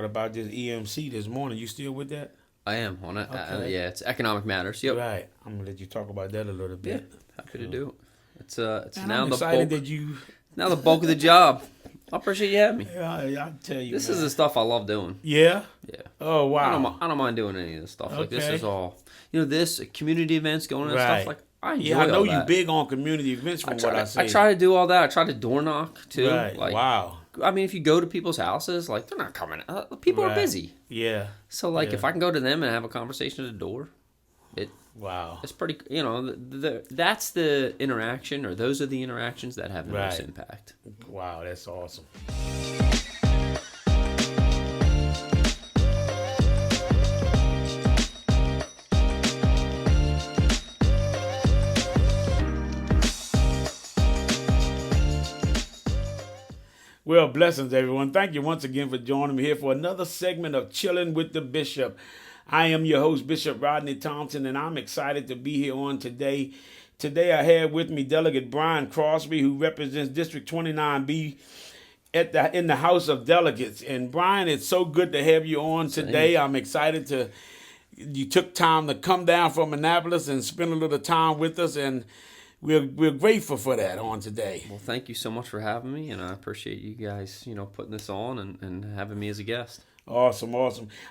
About this EMC this morning. You still with that? I am on it. Okay. Yeah, it's economic matters. Yep. Right. I'm gonna let you talk about that a little Yeah, bit. happy to do it. It's Man, now I'm the excited bulk. that you. Now the bulk of the job. I appreciate you having me. Yeah, I tell you. This man. is the stuff I love doing. Yeah. Yeah. Oh wow. I don't mind doing any of this stuff. Like this Okay. is all. This community events going and Right. stuff like. I enjoy Yeah, I know all you that. big on community events from what I see. I try to do all that. I try to door knock too. Right. Like, Wow. I mean, if you go to people's houses, like they're not coming. People are Right. busy. Yeah. So like, Yeah. if I can go to them and have a conversation at the door, Wow. it's pretty. That's the interaction, or those are the interactions that have the most Right. impact. Wow. That's awesome. Well, blessings, everyone. Thank you once again for joining me here for another segment of Chillin with the Bishop. I am your host, Bishop Rodney Thompson, and I'm excited to be here on today. Today I have with me Delegate Brian Crosby, who represents District 29B in the House of Delegates. And Brian, it's so good to have you on today. I'm excited you took time to come down from Annapolis and spend a little time with us, and we're grateful for that on today. Well, thank you so much for having me, and I appreciate you guys, putting this on and having me as a guest. Awesome.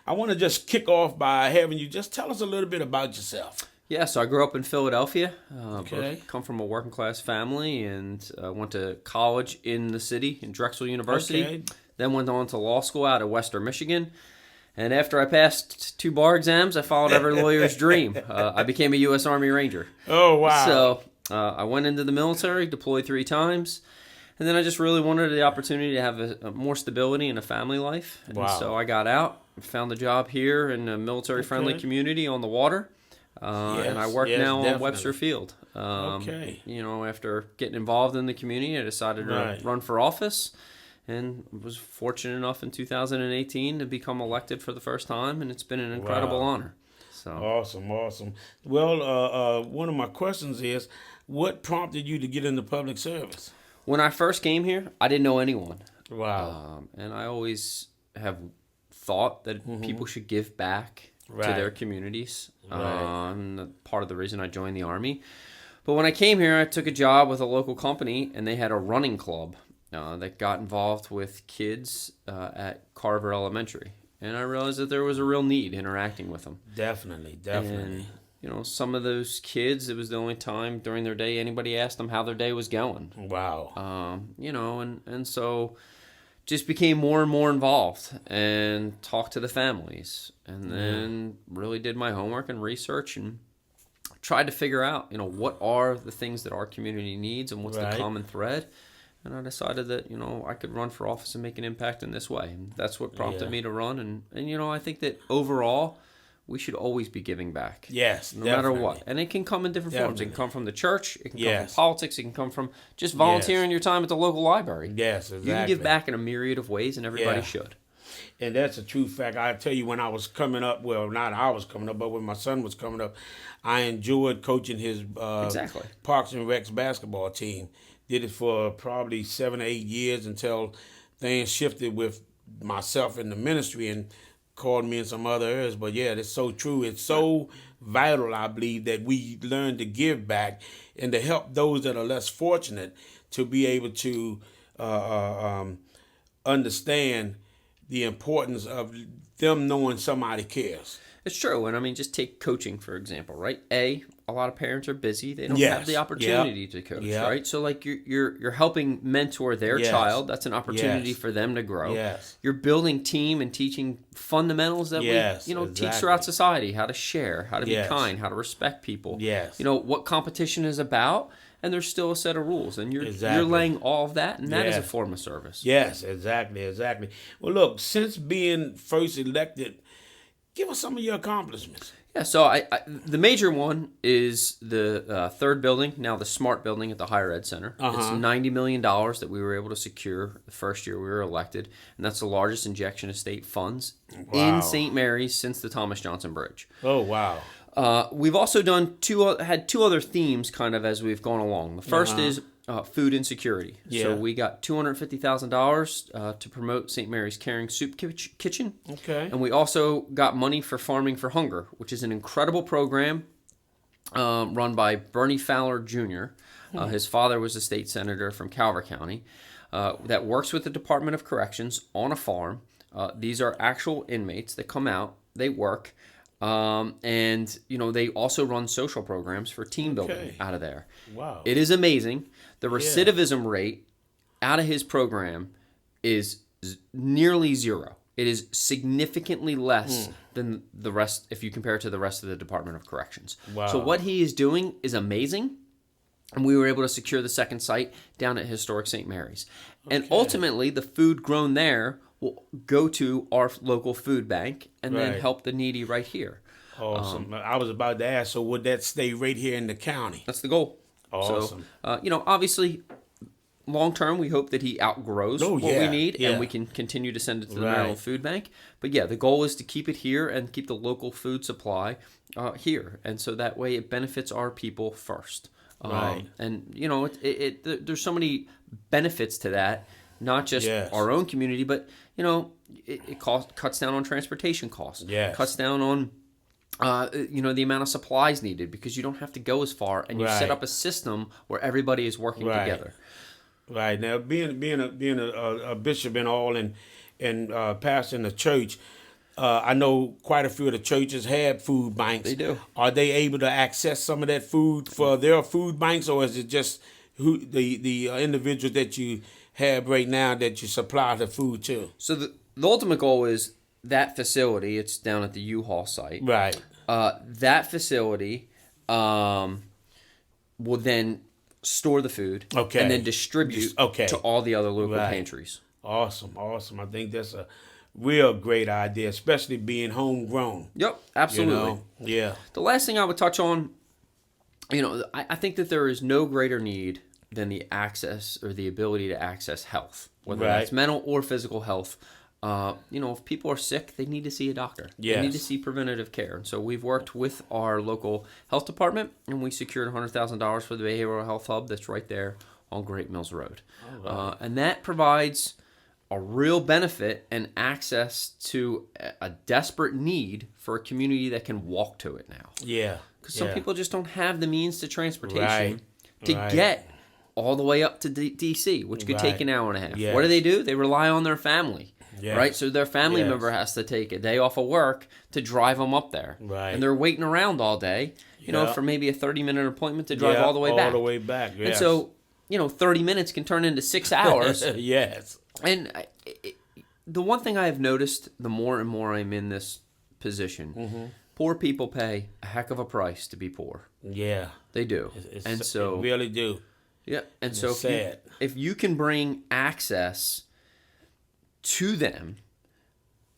I want to just kick off by having you just tell us a little bit about yourself. Yeah, so I grew up in Philadelphia. Okay. Come from a working class family, and went to college in the city in Drexel University. Okay. Then went on to law school out of Western Michigan. And after I passed 2 bar exams, I followed every lawyer's dream. I became a U.S. Army Ranger. Oh, wow. So I went into the military, deployed 3 times, and then I just really wanted the opportunity to have a more stability in a family life. And Wow. so I got out, found a job here in a military-friendly community on the water, and I work now on definitely. Webster Field. Okay. After getting involved in the community, I decided to run for office, and was fortunate enough in 2018 to become elected for the first time, and it's been an incredible honor. So. Awesome. Well, one of my questions is, what prompted you to get into public service? When I first came here, I didn't know anyone. Wow. And I always have thought that people should give back to their communities. And part of the reason I joined the Army. But when I came here, I took a job with a local company, and they had a running club that got involved with kids at Carver Elementary. And I realized that there was a real need interacting with them. Definitely. And, some of those kids, it was the only time during their day anybody asked them how their day was going. Wow. And so just became more and more involved and talked to the families, and then really did my homework and research and tried to figure out, what are the things that our community needs and what's the common thread. And I decided that, I could run for office and make an impact in this way. And that's what prompted me to run. And I think that overall, we should always be giving back. Yes, no matter what. And it can come in different forms. It can come from the church. It can come from politics. It can come from just volunteering your time at the local library. Yes, exactly. You can give back in a myriad of ways, and everybody should. And that's a true fact. I tell you, when I was coming up, well, not I was coming up, but when my son was coming up, I enjoyed coaching his Parks and Recs basketball team. Did it for probably 7 or 8 years until things shifted with myself in the ministry and called me in some other areas. But yeah, it's so true. It's so vital, I believe, that we learn to give back and to help those that are less fortunate to be able to understand the importance of them knowing somebody cares. It's true. And I mean, just take coaching, for example, right? A lot of parents are busy. They don't have the opportunity to coach, right? So like you're helping mentor their child. That's an opportunity for them to grow. Yes. You're building team and teaching fundamentals that we teach throughout society, how to share, how to be kind, how to respect people. Yes. What competition is about, and there's still a set of rules, and you're laying all of that, and that is a form of service. Yes, exactly. Well, look, since being first elected, give us some of your accomplishments. Yeah, so the major one is the third building, now the SMART building at the Higher Ed Center. It's $90 million that we were able to secure the first year we were elected, and that's the largest injection of state funds in St. Mary's since the Thomas Johnson Bridge. Oh, wow. We've also had two other themes kind of as we've gone along. The first is food insecurity. Yeah. So we got $250,000 to promote St. Mary's Caring Soup Kitchen. Okay. And we also got money for Farming for Hunger, which is an incredible program run by Bernie Fowler Jr. His father was a state senator from Calvert County that works with the Department of Corrections on a farm. These are actual inmates that come out, they work, and they also run social programs for team building out of there. Wow. It is amazing. The recidivism rate out of his program is nearly zero. It is significantly less than the rest if you compare it to the rest of the Department of Corrections. Wow. So what he is doing is amazing. And we were able to secure the second site down at historic St. Mary's. And ultimately, the food grown there will go to our local food bank and then help the needy right here. Awesome. I was about to ask, so would that stay right here in the county? That's the goal. Awesome. So, obviously, long term, we hope that he outgrows what we need and we can continue to send it to the Maryland Food Bank. But yeah, the goal is to keep it here and keep the local food supply here. And so that way it benefits our people first. Right. And, there's so many benefits to that, not just our own community, but, it cuts down on transportation costs. Yes. Cuts down on the amount of supplies needed because you don't have to go as far, and you set up a system where everybody is working together. Right. Now, being a bishop and all, and pastoring the church, I know quite a few of the churches have food banks. They do. Are they able to access some of that food for their food banks, or is it just the individuals that you have right now that you supply the food to? So the ultimate goal is that facility. It's down at the U-Haul site. Right. That facility will then store the food and then distribute to all the other local pantries. Awesome. I think that's a real great idea, especially being homegrown. Yep, absolutely. Yeah. The last thing I would touch on, I think that there is no greater need than the access or the ability to access health, whether that's mental or physical health. If people are sick, they need to see a doctor. They need to see preventative care. And so we've worked with our local health department, and we secured $100,000 for the behavioral health hub that's right there on Great Mills Road. And that provides a real benefit and access to a desperate need for a community that can walk to it now. Yeah. Because some people just don't have the means to transportation to get all the way up to D.C., which could take an hour and a half. Yes. What do? They rely on their family, right? So their family member has to take a day off of work to drive them up there. Right. And they're waiting around all day, for maybe a 30-minute appointment to drive all the way back. All the way back, yes. And so, 30 minutes can turn into 6 hours. Yes. And the one thing I have noticed, the more and more I'm in this position, poor people pay a heck of a price to be poor. Yeah. They do. They really do. Yeah, and so if you can bring access to them,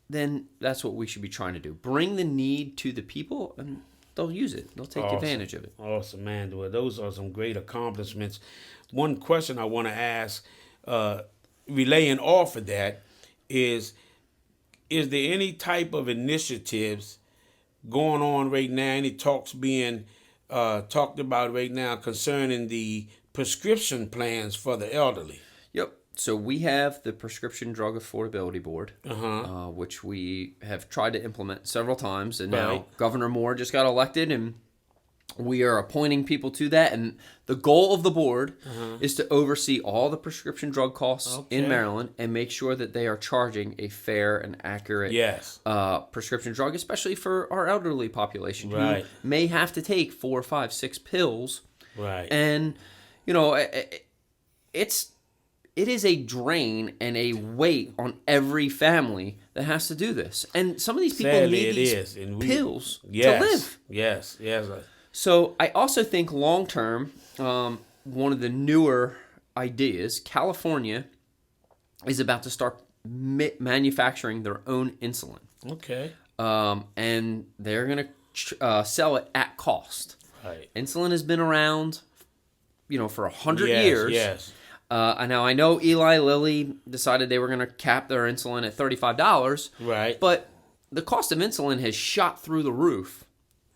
then that's what we should be trying to do. Bring the need to the people, and they'll use it. They'll take advantage of it. Awesome, man. Well, those are some great accomplishments. One question I want to ask, relaying off of that, is there any type of initiatives going on right now, any talks being talked about right now concerning the prescription plans for the elderly? Yep. So we have the Prescription Drug Affordability Board, which we have tried to implement several times, and now Governor Moore just got elected, and we are appointing people to that. And the goal of the board is to oversee all the prescription drug costs in Maryland and make sure that they are charging a fair and accurate prescription drug, especially for our elderly population who may have to take 4, 5, 6 pills. Right. And it is a drain and a weight on every family that has to do this. And some of these people need these pills to live. Yes. So I also think long term, one of the newer ideas, California is about to start manufacturing their own insulin. Okay. And they're going to sell it at cost. Right. Insulin has been around, for 100 years. Yes. Now, I know Eli Lilly decided they were going to cap their insulin at $35. Right. But the cost of insulin has shot through the roof.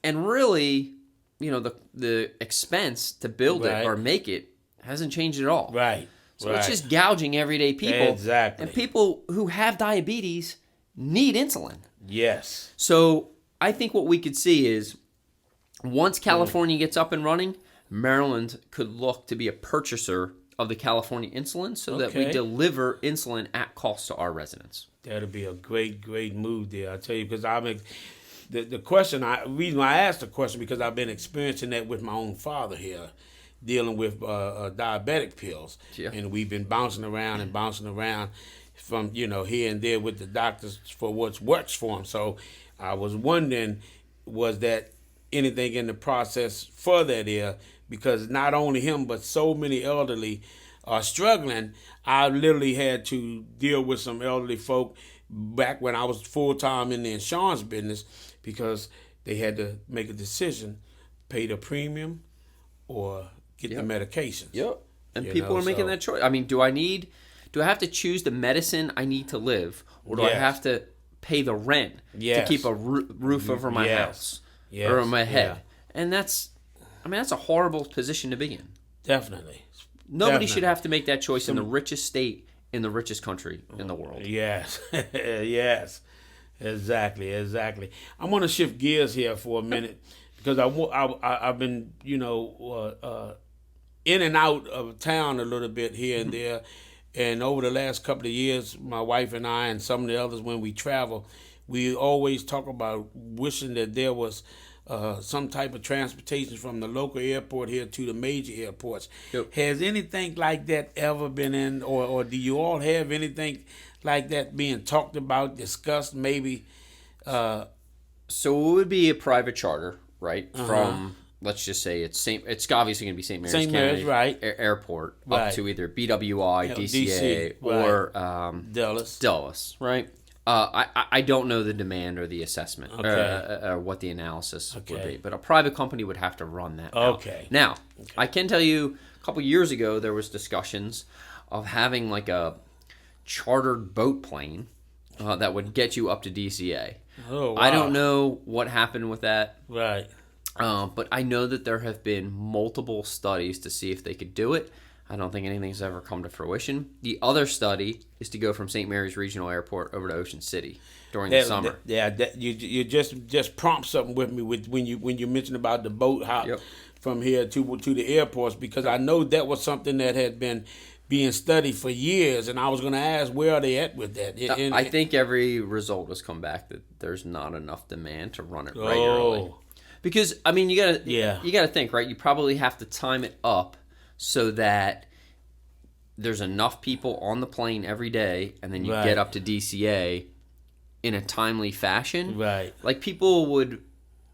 And really, the expense to build it or make it hasn't changed at all. Right. So it's just gouging everyday people. Exactly. And people who have diabetes need insulin. Yes. So I think what we could see is once California gets up and running, Maryland could look to be a purchaser of the California insulin so that we deliver insulin at cost to our residents. That'll be a great, great move there. I tell you, because the reason why I asked the question because I've been experiencing that with my own father here, dealing with diabetic pills, and we've been bouncing around from here and there with the doctors for what works for him. So I was wondering, was that anything in the process for that here? Because not only him, but so many elderly are struggling. I literally had to deal with some elderly folk back when I was full-time in the insurance business because they had to make a decision, pay the premium or get the medications. Yep. And people are making that choice. I mean, do I have to choose the medicine I need to live, or do I have to pay the rent to keep a roof over my house or my head? And that's a horrible position to be in. Definitely. Nobody should have to make that choice in the richest state in the richest country in the world. Yes. Yes. Exactly. I'm going to shift gears here for a minute because I've been, in and out of town a little bit here and there. And over the last couple of years, my wife and I and some of the others, when we travel, we always talk about wishing that there was some type of transportation from the local airport here to the major airports. Yep. Has anything like that ever been in, or do you all have anything like that being talked about, discussed, maybe? So it would be a private charter, right? From, let's just say it's obviously going to be St. Mary's County Airport up to either BWI, DCA, or Dulles, right? I don't know the demand or the assessment or what the analysis would be, but a private company would have to run that. Now, I can tell you a couple years ago there was discussions of having like a chartered boat plane that would get you up to DCA. Oh, wow. I don't know what happened with that. Right. But I know that there have been multiple studies to see if they could do it. I don't think anything's ever come to fruition. The other study is to go from St. Mary's Regional Airport over to Ocean City during the summer. You just prompt something with me when you mentioned about the boat hop from here to the airports, because I know that was something that had been being studied for years, and I was going to ask where are they at with that. I think every result has come back that there's not enough demand to run it regularly. Because I mean, you gotta think, right? You probably have to time it up so that there's enough people on the plane every day, and then you get up to DCA in a timely fashion. Right. Like people would,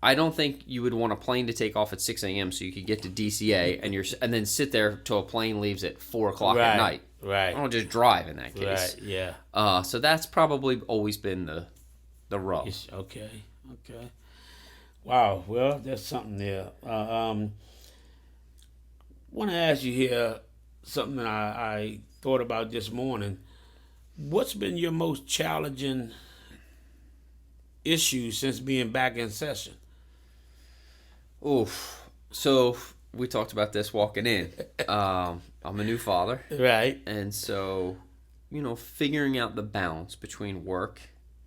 I don't think you would want a plane to take off at 6 a.m. so you could get to DCA and then sit there till a plane leaves at 4 o'clock at night. Right. I don't just drive in that case. Right. Yeah. So that's probably always been the rub. Okay. Wow. Well, that's something there. I want to ask you here something that I thought about this morning. What's been your most challenging issue since being back in session? Oof. So we talked about this walking in. I'm a new father. Right. And so, figuring out the balance between work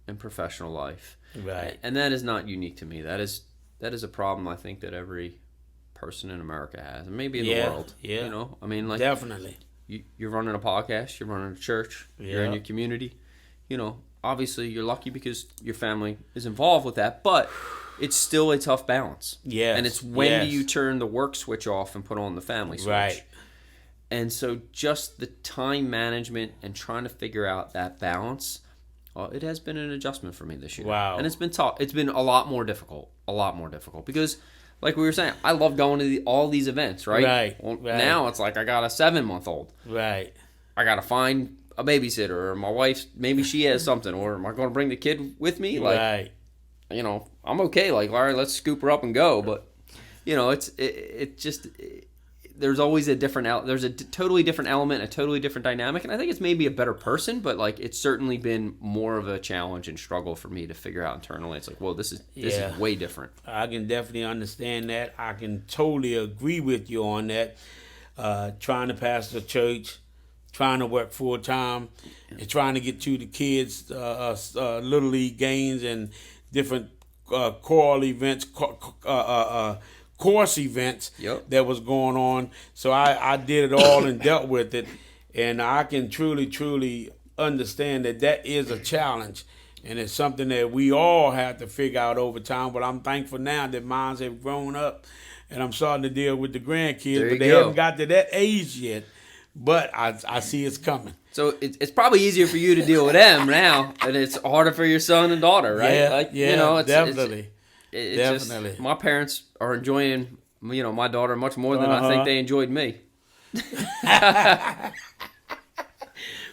and professional life. Right. And that is not unique to me. That is a problem I think that every person in America has, and maybe in the world. Yeah. I mean, like, definitely. You're running a podcast, you're running a church, you're in your community. Obviously you're lucky because your family is involved with that, but it's still a tough balance. Yes. And it's when do you turn the work switch off and put on the family switch? Right. And so just the time management and trying to figure out that balance, it has been an adjustment for me this year. Wow. And it's been tough. It's been a lot more difficult because, like we were saying, I love going to all these events, right? Right. Well, now it's like I got a 7-month-old. Right. I got to find a babysitter, or my wife, maybe she has something, or am I going to bring the kid with me? Like, right. I'm okay. Like, all right, let's scoop her up and go. But, it just... There's always there's a totally different element, a totally different dynamic, and I think it's maybe a better person, but like it's certainly been more of a challenge and struggle for me to figure out internally. It's like, well, this is way different. I can definitely understand that. I can totally agree with you on that. trying to pastor a church, trying to work full time, and trying to get to the kids' little league games and different choral events, course events that was going on. So I did it all and dealt with it, and I can truly understand that is a challenge. And it's something that we all have to figure out over time. But I'm thankful now that mine have grown up, and I'm starting to deal with the grandkids. But they haven't got to that age yet. But I see it's coming. So it's probably easier for you to deal with them now, and it's harder for your son and daughter, right? Definitely. Definitely. Just, my parents are enjoying, my daughter much more than I think they enjoyed me.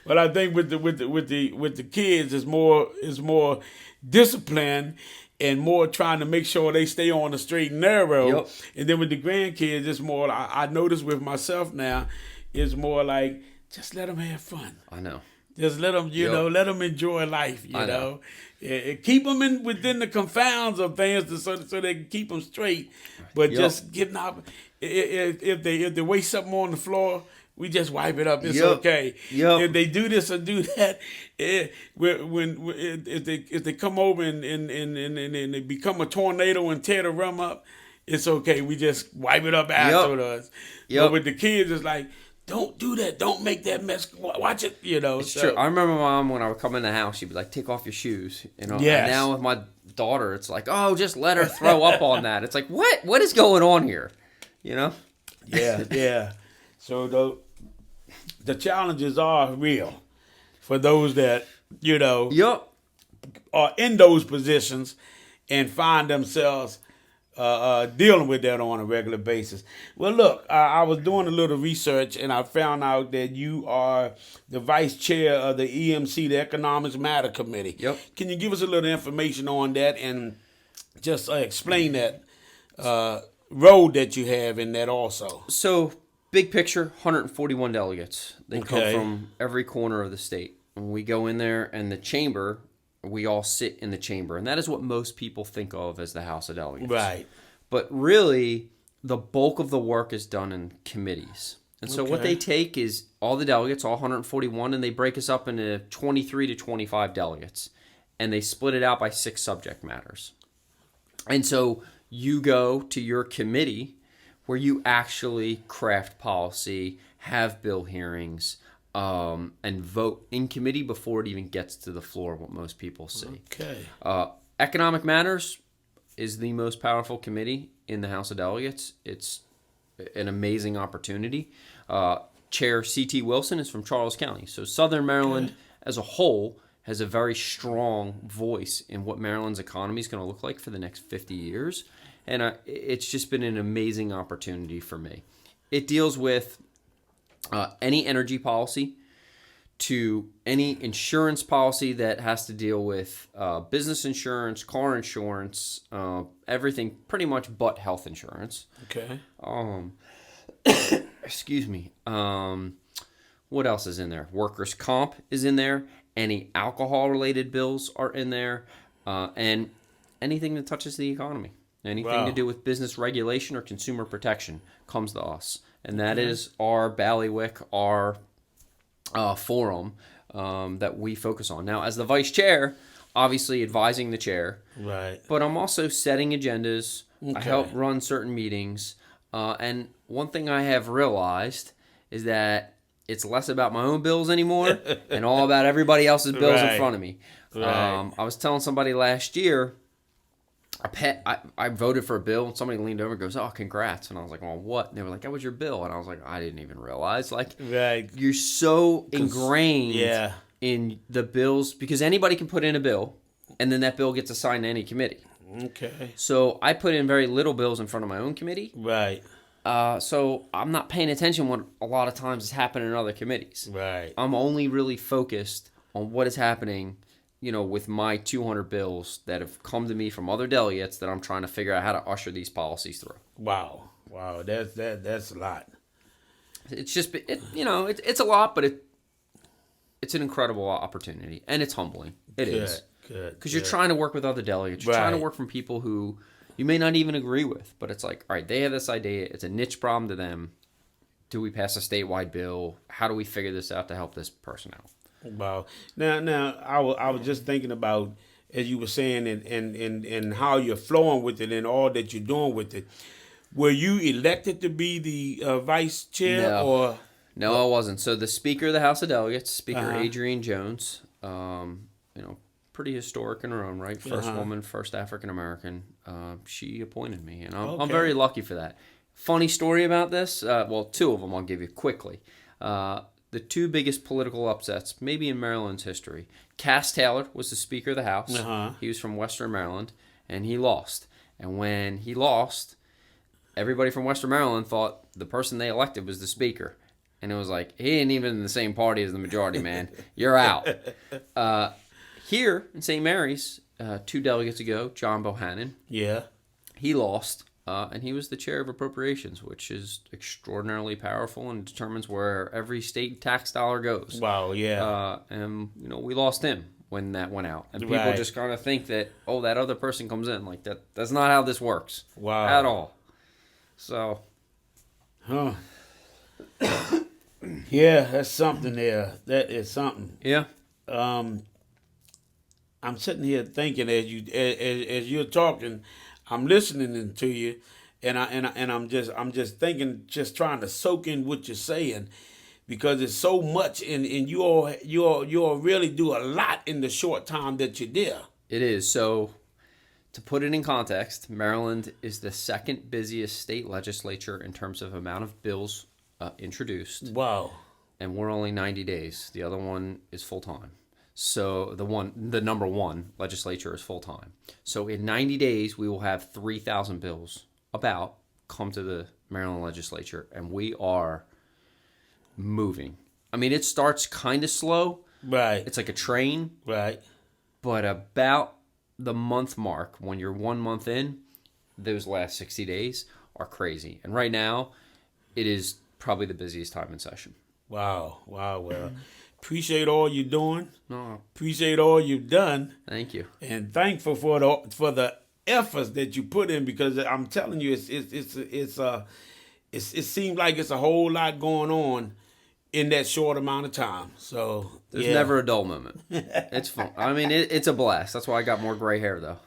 But I think with the kids, it's more discipline and more trying to make sure they stay on the straight and narrow. Yep. And then with the grandkids, it's more. I notice with myself now, it's more like just let them have fun. I know. Just let them, let them enjoy life. You know, keep them within the confounds of things so they can keep them straight. But just getting out. If they waste something on the floor, we just wipe it up. It's okay. If they do this or do that, if they come over and they become a tornado and tear the room up, it's okay. We just wipe it up afterwards. But with the kids, it's like, don't do that. Don't make that mess. Watch it. It's true. I remember my mom when I would come in the house, she'd be like, "Take off your shoes." Yes. And now with my daughter, it's like, "Oh, just let her throw up on that." It's like, what is going on here? Yeah. So the challenges are real for those that, are in those positions and find themselves dealing with that on a regular basis. Well, look, I was doing a little research and I found out that you are the vice chair of the EMC, the Economics Matter Committee. Yep. Can you give us a little information on that and just explain that role that you have in that also? So, big picture, 141 delegates. They come from every corner of the state. When we go in there and the chamber, we all sit in the chamber. And that is what most people think of as the House of Delegates. Right. But really, the bulk of the work is done in committees. And so what they take is all the delegates, all 141, and they break us up into 23 to 25 delegates. And they split it out by 6 subject matters. And so you go to your committee where you actually craft policy, have bill hearings, and vote in committee before it even gets to the floor, what most people see. Okay. Economic Matters is the most powerful committee in the House of Delegates. It's an amazing opportunity. Chair C.T. Wilson is from Charles County. So Southern Maryland as a whole has a very strong voice in what Maryland's economy is going to look like for the next 50 years. And it's just been an amazing opportunity for me. It deals with any energy policy to any insurance policy that has to deal with business insurance, car insurance, everything pretty much but health insurance. Okay. Excuse me. What else is in there? Workers' comp is in there. Any alcohol-related bills are in there. And anything that touches the economy. Anything to do with business regulation or consumer protection comes to us. And that is our bailiwick, our forum that we focus on. Now, as the vice chair, obviously advising the chair. Right. But I'm also setting agendas. I help run certain meetings. And one thing I have realized is that it's less about my own bills anymore and all about everybody else's bills in front of me. Right. I was telling somebody last year, I voted for a bill, and somebody leaned over and goes, "Oh, congrats." And I was like, "Well, what?" And they were like, "That was your bill." And I was like, "I didn't even realize." Like, you're so ingrained in the bills because anybody can put in a bill, and then that bill gets assigned to any committee. Okay. So I put in very little bills in front of my own committee. Right. So I'm not paying attention what a lot of times is happening in other committees. Right. I'm only really focused on what is happening, with my 200 bills that have come to me from other delegates that I'm trying to figure out how to usher these policies through. Wow. That's a lot. It's just, it's a lot, but it's an incredible opportunity, and it's humbling. It is. Good. Because you're trying to work with other delegates. You're trying to work from people who you may not even agree with, but it's like, all right, they have this idea. It's a niche problem to them. do we pass a statewide bill? How do we figure this out to help this person out? Wow. Now, I was just thinking about, as you were saying, and how you're flowing with it and all that you're doing with it. Were you elected to be the vice chair, No. or? No, I wasn't. So the Speaker of the House of Delegates, Speaker Adrienne Jones, pretty historic in her own right. First woman, first African American. She appointed me, and I'm very lucky for that. Funny story about this. Well, two of them I'll give you quickly. The two biggest political upsets, maybe in Maryland's history. Cass Taylor was the Speaker of the House. He was from Western Maryland, and he lost. And when he lost, everybody from Western Maryland thought the person they elected was the Speaker. And it was like, he ain't even in the same party as the majority, man. You're out. Here in St. Mary's, 2 delegates ago, John Bohannon. Yeah. He lost, and he was the chair of appropriations, which is extraordinarily powerful and determines where every state tax dollar goes. Wow, yeah. And, we lost him when that went out. And people just kind of think that, that other person comes in. Like, that's not how this works. Wow. At all. So. Huh. Yeah, that's something there. That is something. Yeah. I'm sitting here thinking as you're talking, I'm listening to you, and I'm just thinking, just trying to soak in what you're saying, because it's so much, and you all really do a lot in the short time that you're there. It is. So, to put it in context, Maryland is the second busiest state legislature in terms of amount of bills introduced. Wow. And we're only 90 days. The other one is full-time. So the number one legislature is full-time. So in 90 days, we will have 3,000 bills come to the Maryland legislature, and we are moving. I mean, it starts kind of slow. Right. It's like a train. Right. But about the month mark, when you're 1 month in, those last 60 days are crazy. And right now, it is probably the busiest time in session. Wow. Well, appreciate all you're doing. No. Appreciate all you've done. Thank you. And thankful for the efforts that you put in, because I'm telling you, it seems like it's a whole lot going on in that short amount of time. So there's never a dull moment. It's fun. I mean, it's a blast. That's why I got more gray hair, though.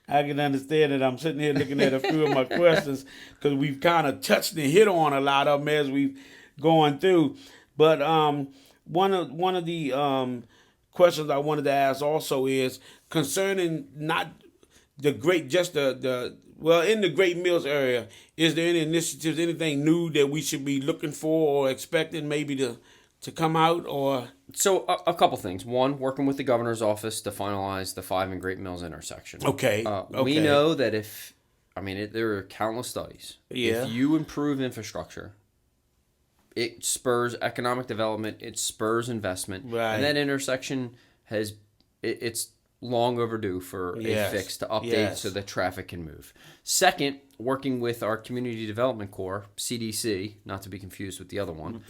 I can understand it. I'm sitting here looking at a few of my questions, because we've kind of touched and hit on a lot of them as we've going through. But one of the questions I wanted to ask also is concerning not the great, just in the Great Mills area, is there any initiatives, anything new that we should be looking for or expecting maybe to come out? Or so a couple things. One, working with the governor's office to finalize the 5 and Great Mills intersection. Okay. We know that there are countless studies. Yeah. If you improve infrastructure, it spurs economic development. It spurs investment. Right. And that intersection it's long overdue for a fix to update so that traffic can move. Second, working with our Community Development Corps, CDC, not to be confused with the other one,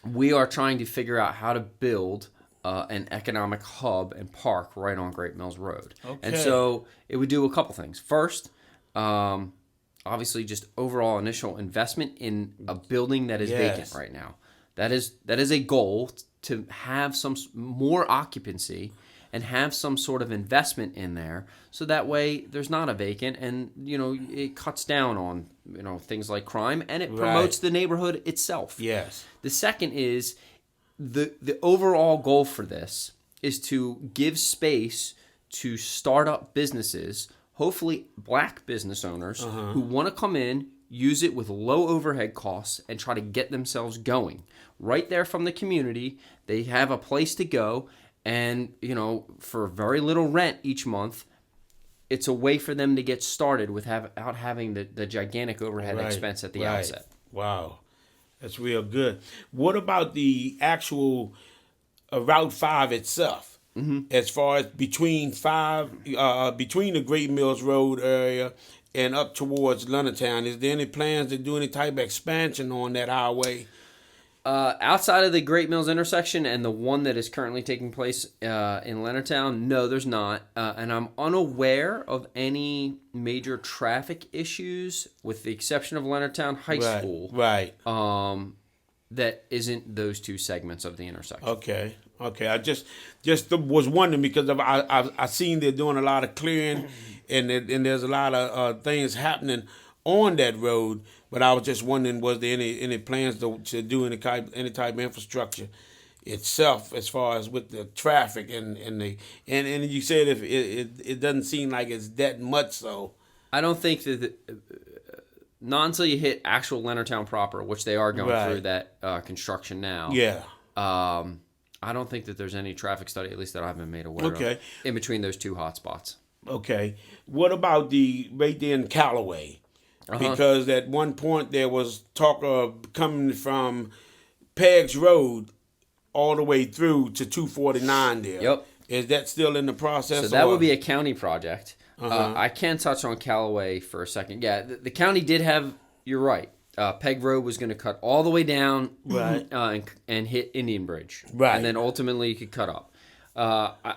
we are trying to figure out how to build an economic hub and park right on Great Mills Road. Okay. And so it would do a couple things. First, obviously just overall initial investment in a building that is vacant right now. That is a goal, to have some more occupancy and have some sort of investment in there, so that way there's not a vacant, and it cuts down on things like crime, and it promotes the neighborhood itself. Yes. The second is the overall goal for this is to give space to startup businesses, hopefully black business owners who want to come in, use it with low overhead costs, and try to get themselves going. Right there from the community, they have a place to go, and, for very little rent each month, it's a way for them to get started without having the gigantic overhead expense at the outset. Wow. That's real good. What about the actual Route 5 itself? Mm-hmm. As far as between the Great Mills Road area and up towards Londontown, is there any plans to do any type of expansion on that highway? Outside of the Great Mills intersection and the one that is currently taking place in Leonardtown, no, there's not. And I'm unaware of any major traffic issues, with the exception of Leonardtown High School. Right. That isn't those two segments of the intersection. Okay. I just was wondering because I seen they're doing a lot of clearing, and there's a lot of things happening on that road. But I was just wondering, was there any plans to do any type of infrastructure itself as far as with the traffic and you said if it doesn't seem like it's that much so. I don't think that not until you hit actual Leonardtown proper, which they are going through that construction now. Yeah. I don't think that there's any traffic study, at least that I've been made aware of, in between those two hotspots. Okay. What about the right there in Callaway? Because at one point there was talk of coming from Peggs Road all the way through to 249 there. Yep. Is that still in the process? So that would be a county project. I can touch on Callaway for a second. Yeah, the county did have, you're right, Peg Road was going to cut all the way down and hit Indian Bridge. Right. And then ultimately you could cut up.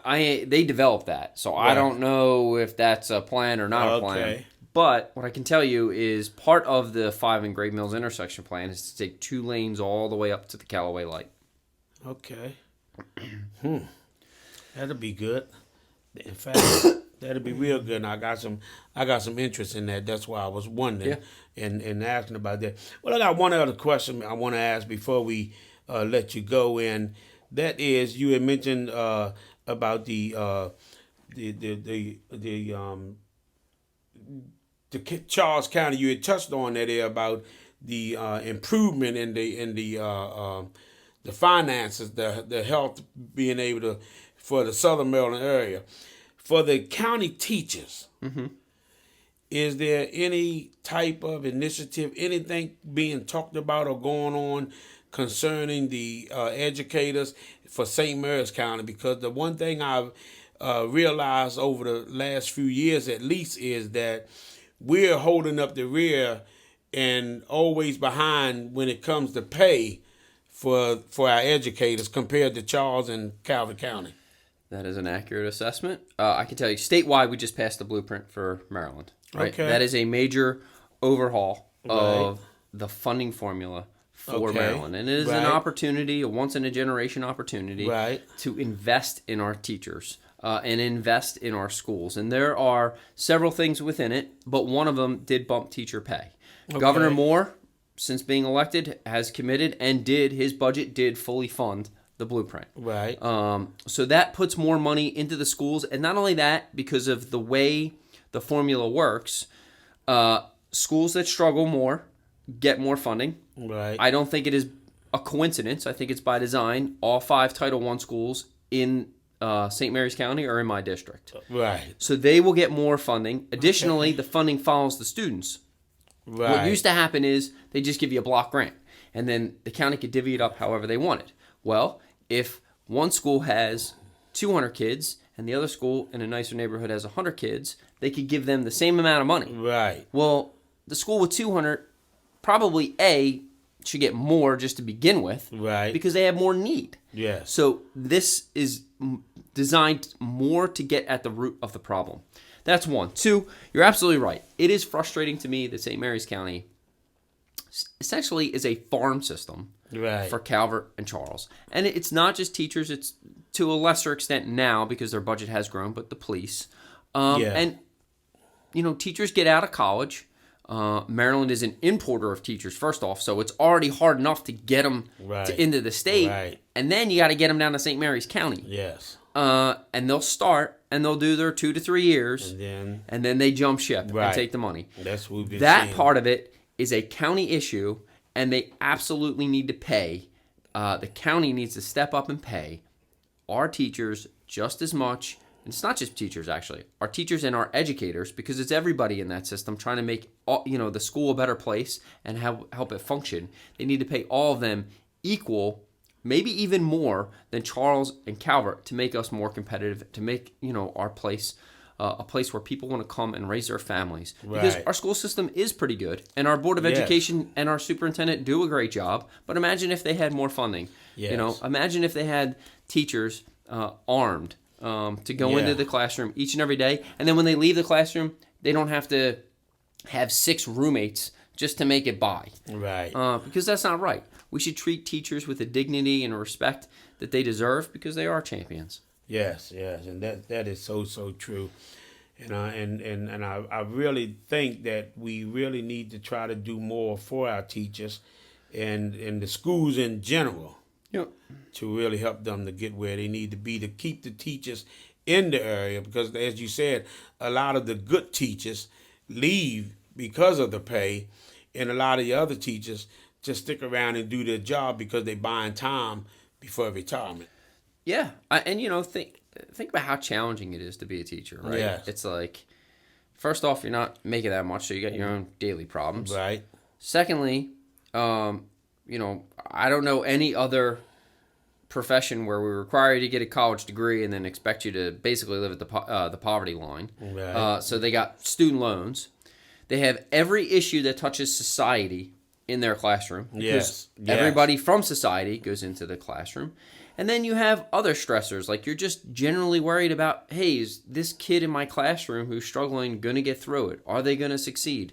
They developed that, so I don't know if that's a plan or not a plan. But what I can tell you is part of the 5 and Great Mills intersection plan is to take 2 lanes all the way up to the Callaway light. Okay. That'll be good. In fact, that'll be real good. And I got some interest in that. That's why I was wondering and asking about that. Well, I got one other question I want to ask before we let you go. And that is, you had mentioned about the Charles County. You had touched on that there about the improvement in the finances, the health being able to for the Southern Maryland area. For the county teachers, is there any type of initiative, anything being talked about or going on concerning the educators for St. Mary's County? Because the one thing I've realized over the last few years at least is that we're holding up the rear and always behind when it comes to pay for our educators compared to Charles and Calvert County. That is an accurate assessment. I can tell you, statewide, we just passed the blueprint for Maryland. Right? Okay. That is a major overhaul of the funding formula for Maryland. And it is an opportunity, a once-in-a-generation opportunity to invest in our teachers and invest in our schools. And there are several things within it, but one of them did bump teacher pay. Governor Moore, since being elected, has committed and his budget did fully fund the blueprint. Right. So that puts more money into the schools. And not only that, because of the way the formula works, schools that struggle more get more funding. Right. I don't think it is a coincidence. I think it's by design. All 5 Title I schools in St. Mary's County are in my district. Right. So they will get more funding. Additionally, the funding follows the students. Right. What used to happen is they just give you a block grant, and then the county could divvy it up however they wanted. Well, if one school has 200 kids and the other school in a nicer neighborhood has 100 kids, they could give them the same amount of money. Right. Well, the school with 200 probably, should get more just to begin with. Right. Because they have more need. Yes. So this is designed more to get at the root of the problem. That's one. 2, you're absolutely right. It is frustrating to me that St. Mary's County essentially is a farm system for Calvert and Charles. And it's not just teachers. It's to a lesser extent now because their budget has grown, but the police. And, teachers get out of college. Maryland is an importer of teachers, first off, so it's already hard enough to get them into the state. Right. And then you got to get them down to St. Mary's County. Yes. And they'll start and they'll do their 2 to 3 years, and then they jump ship and take the money. That's what we've been That seeing. part of it is a county issue, and they absolutely need to pay. The county needs to step up and pay our teachers just as much. And it's not just teachers, actually. Our teachers and our educators, because it's everybody in that system trying to make the school a better place and help it function. They need to pay all of them equal, maybe even more than Charles and Calvert, to make us more competitive, to make our place a place where people want to come and raise their families. Because Right. our school system is pretty good, and our Board of Yes. Education and our superintendent do a great job. But imagine if they had more funding. Yes. You know, imagine if they had teachers armed to go Yeah. into the classroom each and every day, and then when they leave the classroom, they don't have to have 6 roommates just to make it by. Right. Because that's not right. We should treat teachers with the dignity and respect that they deserve because they are champions. Yes, and that is so true, and I really think that we really need to try to do more for our teachers, and the schools in general, Yep. to really help them to get where they need to be to keep the teachers in the area, because as you said, a lot of the good teachers leave because of the pay, and a lot of the other teachers just stick around and do their job because they're buying time before retirement. Yeah, and you know, think about how challenging it is to be a teacher, right? Yes. It's like, first off, you're not making that much, so you got your own daily problems. Right. Secondly, you know, I don't know any other profession where we require you to get a college degree and then expect you to basically live at the poverty line. Right. So they got student loans. They have every issue that touches society in their classroom. Yes. Everybody from society goes into the classroom. And then you have other stressors, like you're just generally worried about, hey, is this kid in my classroom who's struggling going to get through it? Are they going to succeed?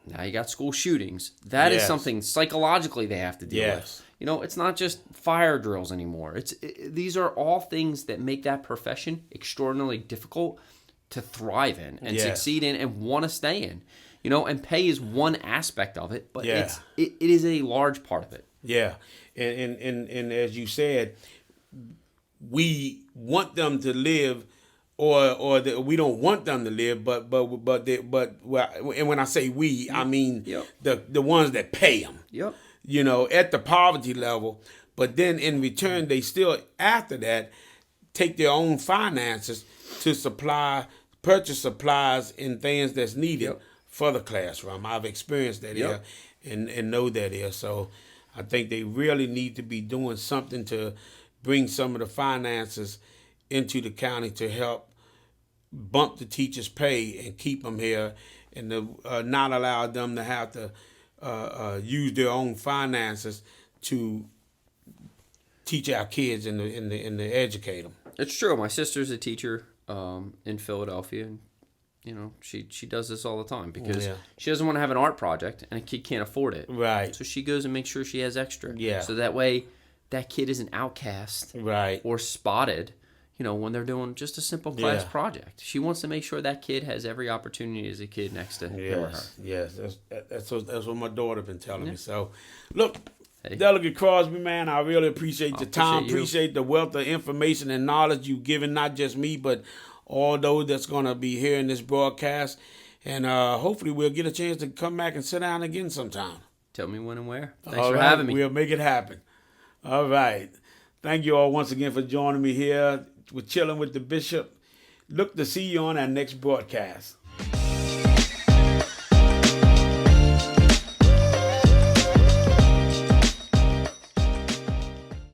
Now you got school shootings. That is Yes. something psychologically they have to deal Yes. with. You know, it's not just fire drills anymore. These are all things that make that profession extraordinarily difficult to thrive in and Yes. succeed in and want to stay in. You know, and pay is one aspect of it, but Yeah. it is a large part of it. Yeah, and as you said, we want them to live, we don't want them to live, but and when I say we, I mean Yep. the ones that pay them. Yep. You know, at the poverty level, but then in return, they still after that take their own finances to purchase supplies and things that's needed. Yep. For the classroom. I've experienced that Yep. here and know that here. So I think they really need to be doing something to bring some of the finances into the county to help bump the teachers' pay and keep them here, and to, not allow them to have to use their own finances to teach our kids and to educate them. It's true. My sister's a teacher in Philadelphia, and you know, she does this all the time because she doesn't want to have an art project and a kid can't afford it. Right. So she goes and makes sure she has extra. Yeah. So that way that kid isn't outcast Right. or spotted, you know, when they're doing just a simple class project. She wants to make sure that kid has every opportunity as a kid next to him or her. Yes. That's what my daughter been telling me. So, look, Delegate Crosby, man, I really appreciate your time. Appreciate the wealth of information and knowledge you've given, not just me, but all those that's going to be hearing this broadcast. And hopefully we'll get a chance to come back and sit down again sometime. Tell me when and where. Thanks for having me. We'll make it happen. All right. Thank you all once again for joining me here with Chillin with the Bishop. Look to see you on our next broadcast.